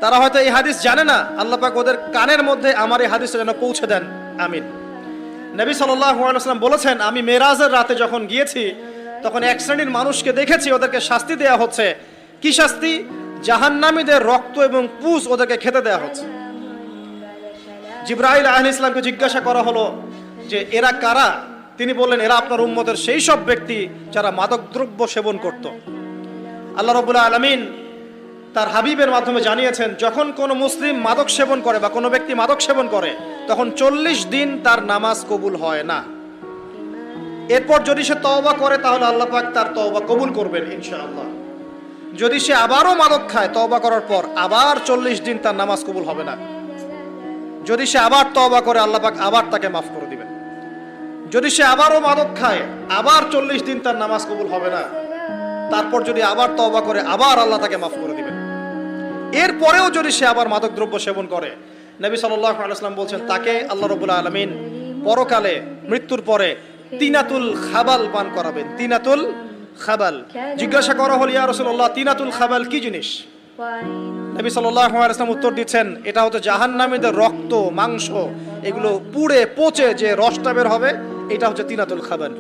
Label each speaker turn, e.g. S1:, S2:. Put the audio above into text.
S1: তারা হয়তো এই হাদিস জানে না, আল্লাহ পাক ওদের কানের মধ্যে আমার এই হাদিসটা যেন পৌঁছে দেন, আমিন। নবী সাল্লাল্লাহু আলাইহি ওয়াসাল্লাম বলেছেন, আমি মেরাজের রাতে যখন গিয়েছি তখন এক শ্রেণীর মানুষকে দেখেছি, ওদেরকে শাস্তি দেয়া হচ্ছে। কি শাস্তি? জাহান্নামীদের রক্ত এবং পুঁজ ওদেরকে খেতে দেয়া হচ্ছে। জিবরাইল আলাইহিস সালামকে জিজ্ঞাসা করা হলো যে এরা কারা? তিনি বললেন, এরা আপনার উম্মতের সেই সব ব্যক্তি যারা মাদকদ্রব্য সেবন করত। আল্লাহ রাব্বুল আলামিন তার হাবিবের মাধ্যমে জানিয়েছেন, যখন কোনো মুসলিম মাদক সেবন করে বা কোনো ব্যক্তি মাদক সেবন করে তখন 40 দিন তার নামাজ কবুল হয় না। এরপর যদি সে তওবা করে তাহলে আল্লাহ পাক তার তওবা কবুল করবেন ইনশাআল্লাহ। যদি সে আবারও মাদক খায় তওবা করার পর, আবার 40 দিন তার নামাজ কবুল হবে না। যদি সে আবার তওবা করে আল্লাহ পাক আবার তাকে মাফ করে দিবেন। যদি সে আবারও মাদক খায় আবার 40 দিন তার নামাজ কবুল হবে না। তারপর যদি আবার তওবা করে আবার আল্লাহ তাকে মাফ করে দিবেন। এরপরেও যদি সে আবার মাদক দ্রব্য সেবন করে, নবী সাল্লাল্লাহু আলাইহি ওয়াসাল্লাম বলছেন তাকে আল্লাহ রাব্বুল আলামিন পরকালে মৃত্যুর পরে তিনাতুল খাবাল পান করাবেন। তিনাতুল খাবাল। জিজ্ঞাসা করা হল, ইয়া রাসূলুল্লাহ, তিনাতুল খাবাল কি জিনিস? নবী সাল্লাল্লাহু আলাইহি ওয়াসাল্লাম উত্তর দিচ্ছেন, এটা হচ্ছে জাহান্নামীদের রক্ত, মাংস, এগুলো পুড়ে পচে যে রসটা বের হবে, এটা হচ্ছে তিনাতুল খাবাল।